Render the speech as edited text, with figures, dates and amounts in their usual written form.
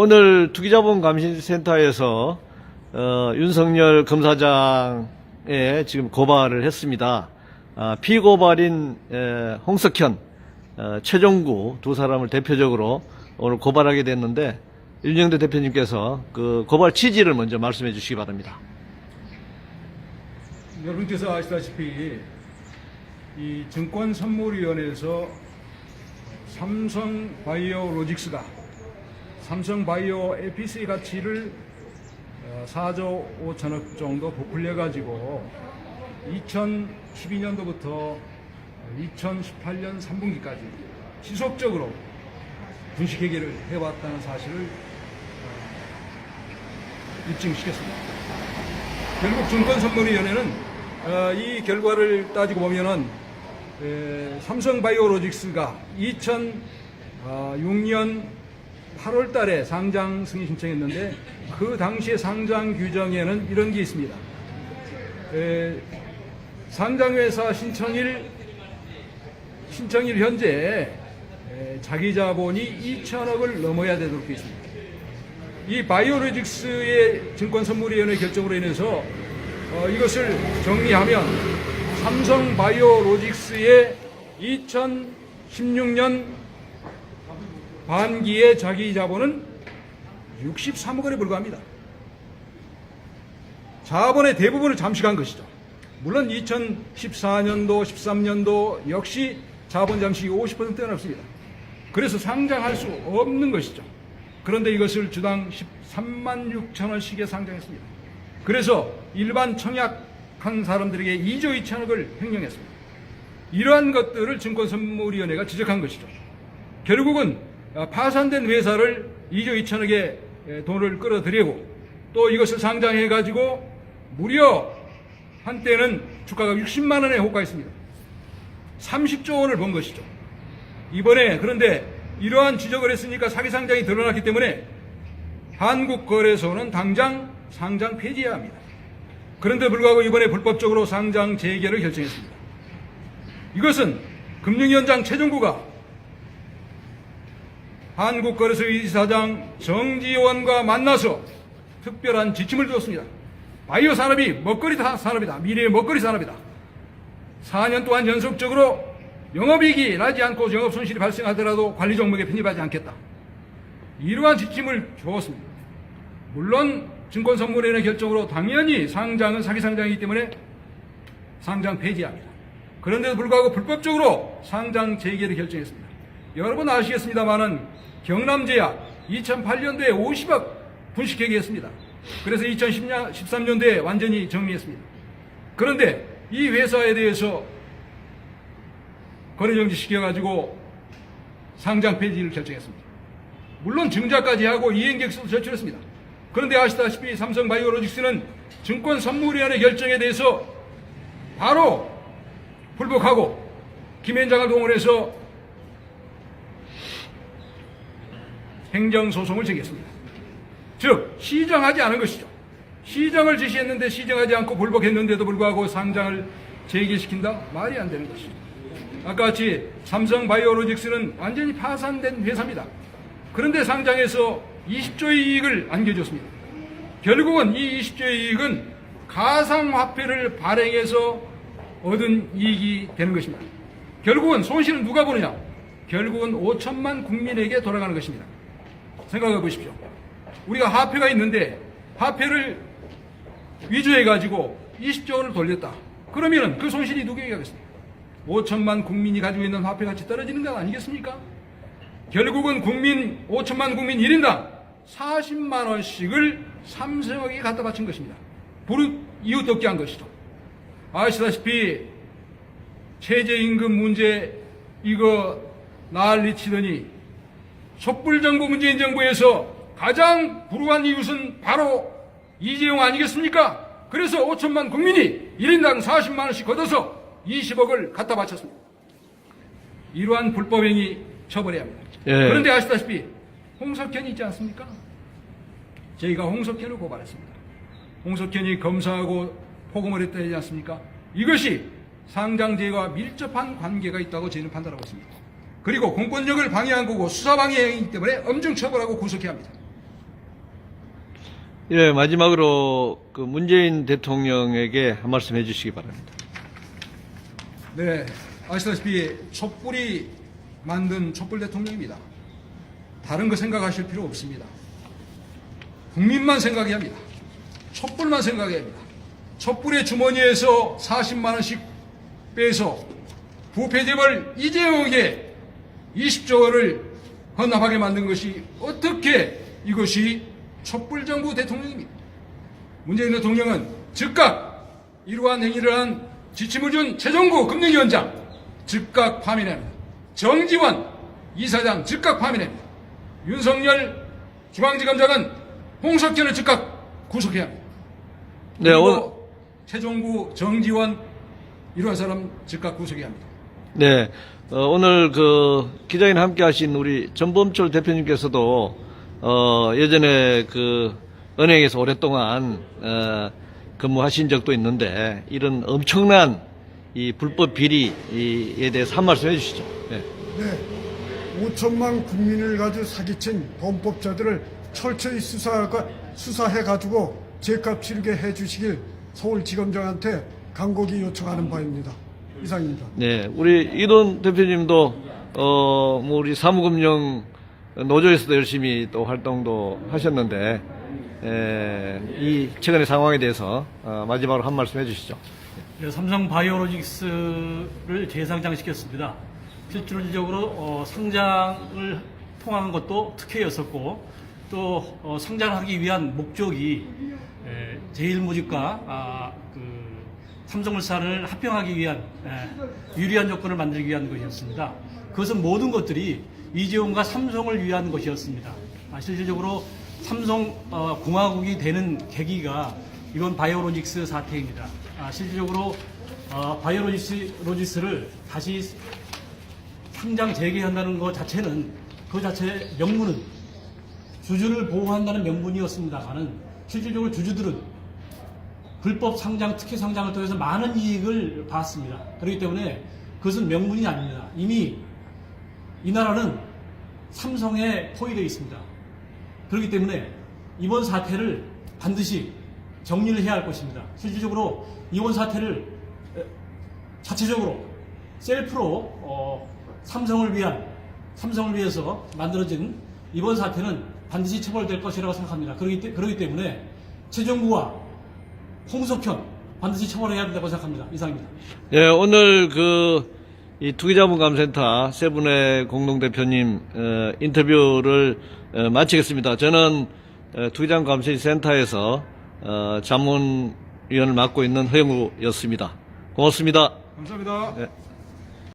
오늘 투기자본감시센터에서 윤석열 검사장에 지금 고발을 했습니다. 피고발인 홍석현, 최종구 두 사람을 대표적으로 오늘 고발하게 됐는데 윤영대 대표님께서 그 고발 취지를 먼저 말씀해 주시기 바랍니다. 여러분께서 아시다시피 이 증권선물위원회에서 삼성바이오로직스가 삼성바이오 APC 가치를 4조 5천억 정도 부풀려 가지고 2012년도부터 2018년 3분기까지 지속적으로 분식회계를 해왔다는 사실을 입증시켰습니다. 결국 증권선물위원회는 이 결과를 따지고 보면은 삼성바이오로직스가 2006년 8월 달에 상장 승인 신청했는데 그 당시에 상장 규정에는 이런 게 있습니다. 상장회사 신청일 현재 자기 자본이 2천억을 넘어야 되도록 되어 있습니다. 이 바이오로직스의 증권선물위원회 결정으로 인해서 이것을 정리하면 삼성바이오로직스의 2016년 반기의 자기 자본은 63억 원에 불과합니다. 자본의 대부분을 잠식한 것이죠. 물론 2014년도, 13년도 역시 자본 잠식이 50%가 넘습니다. 그래서 상장할 수 없는 것이죠. 그런데 이것을 주당 13만 6천 원씩에 상장했습니다. 그래서 일반 청약한 사람들에게 2조 2천억을 횡령했습니다. 이러한 것들을 증권선물위원회가 지적한 것이죠. 결국은 파산된 회사를 2조 2천억의 돈을 끌어들이고 또 이것을 상장해가지고 무려 한때는 주가가 60만 원에 호가했습니다. 30조 원을 번 것이죠. 이번에 그런데 이러한 지적을 했으니까 사기 상장이 드러났기 때문에 한국거래소는 당장 상장 폐지해야 합니다. 그런데 불구하고 이번에 불법적으로 상장 재개를 결정했습니다. 이것은 금융위원장 최종구가 한국거래소 이사장 정지원과 만나서 특별한 지침을 주었습니다. 바이오 산업이 먹거리 산업이다. 미래의 먹거리 산업이다. 4년 동안 연속적으로 영업이익이 나지 않고 영업 손실이 발생하더라도 관리 종목에 편입하지 않겠다. 이러한 지침을 주었습니다. 물론 증권선물위원회 결정으로 당연히 상장은 사기상장이기 때문에 상장 폐지합니다. 그런데도 불구하고 불법적으로 상장 재개를 결정했습니다. 여러분 아시겠습니다마는 경남제약 2008년도에 50억 분식회계했습니다. 그래서 2013년도에 완전히 정리했습니다. 그런데 이 회사에 대해서 거래정지 시켜가지고 상장 폐지를 결정했습니다. 물론 증자까지 하고 이행계획서도 제출했습니다. 그런데 아시다시피 삼성바이오로직스는 증권선물위원회 결정에 대해서 바로 불복하고 김현장을 동원해서 행정소송을 제기했습니다. 즉 시정하지 않은 것이죠. 시정을 지시했는데 시정하지 않고 불복했는데도 불구하고 상장을 재개시킨다? 말이 안 되는 것이죠. 아까 같이 삼성바이오로직스는 완전히 파산된 회사입니다. 그런데 상장해서 20조의 이익을 안겨줬습니다. 결국은 이 20조의 이익은 가상화폐를 발행해서 얻은 이익이 되는 것입니다. 결국은 손실은 누가 보느냐? 결국은 5천만 국민에게 돌아가는 것입니다. 생각해 보십시오. 우리가 화폐가 있는데 화폐를 위조해가지고 20조 원을 돌렸다. 그러면 그 손실이 누구에게 가겠습니까? 5천만 국민이 가지고 있는 화폐 가치 떨어지는 것 아니겠습니까? 결국은 5천만 국민 1인당 40만 원씩을 삼성에게 갖다 바친 것입니다. 부르 이웃돕기 한 것이죠. 아시다시피 최저임금 문제 이거 난리치더니 촛불정부 문재인 정부에서 가장 불우한 이웃은 바로 이재용 아니겠습니까? 그래서 5천만 국민이 1인당 40만 원씩 걷어서 20억을 갖다 바쳤습니다. 이러한 불법행위 처벌해야 합니다. 예. 그런데 아시다시피 홍석현이 있지 않습니까? 저희가 홍석현을 고발했습니다. 홍석현이 검사하고 포고를 했다지 않습니까? 이것이 상장제와 밀접한 관계가 있다고 저희는 판단하고 있습니다. 그리고 공권력을 방해한 거고 수사방해이기 때문에 엄중 처벌하고 구속해야 합니다. 예, 마지막으로 그 문재인 대통령에게 한 말씀 해주시기 바랍니다. 네, 아시다시피 촛불이 만든 촛불 대통령입니다. 다른 거 생각하실 필요 없습니다. 국민만 생각해야 합니다. 촛불만 생각해야 합니다. 촛불의 주머니에서 40만 원씩 빼서 부패재벌 이재용에게 20조 원을 헌납하게 만든 것이 어떻게 이것이 촛불정부 대통령입니다. 문재인 대통령은 즉각 이러한 행위를 한 지침을 준 최종구 금융위원장 즉각 파면합니다. 정지원 이사장 즉각 파면합니다. 윤석열 중앙지검장은 홍석현을 즉각 구속해야 합니다. 네, 그리고 최종구 정지원 이러한 사람 즉각 구속해야 합니다. 네, 오늘 그 기자회견 함께 하신 우리 전범철 대표님께서도 예전에 그 은행에서 오랫동안 근무하신 적도 있는데 이런 엄청난 이 불법 비리에 대해서 한 말씀 해주시죠. 네. 네, 5천만 국민을 가지고 사기친 범법자들을 철저히 수사해가지고 죄값 치르게 해주시길 서울지검장한테 간곡히 요청하는 바입니다. 이상입니다. 네, 우리 이돈 대표님도 뭐 우리 사무금융 노조에서도 열심히 또 활동도 하셨는데 이 최근의 상황에 대해서 마지막으로 한 말씀 해주시죠. 네, 삼성 바이오로직스를 재상장시켰습니다. 실질적으로 상장을 통한 것도 특혜였었고 또 상장하기 위한 목적이 제일모직과 삼성물산을 합병하기 위한 유리한 조건을 만들기 위한 것이었습니다. 그것은 모든 것들이 이재용과 삼성을 위한 것이었습니다. 실질적으로 삼성 공화국이 되는 계기가 이번 바이오로직스 사태입니다. 실질적으로 바이오로직스를 다시 상장 재개한다는 것 자체는 그 자체 명분은 주주를 보호한다는 명분이었습니다만은 실질적으로 주주들은 불법 상장, 특혜 상장을 통해서 많은 이익을 봤습니다. 그렇기 때문에 그것은 명분이 아닙니다. 이미 이 나라는 삼성에 포위되어 있습니다. 그렇기 때문에 이번 사태를 반드시 정리를 해야 할 것입니다. 실질적으로 이번 사태를 자체적으로 셀프로 삼성을 위해서 만들어진 이번 사태는 반드시 처벌될 것이라고 생각합니다. 그렇기 때문에 최종구와 홍석현 반드시 처벌해야 된다고 생각합니다. 이상입니다. 예, 오늘 이 투기자본감센터 세 분의 공동대표님 인터뷰를 마치겠습니다. 저는 투기자본감센터에서 자문위원을 맡고 있는 허영우였습니다. 고맙습니다. 감사합니다. 예.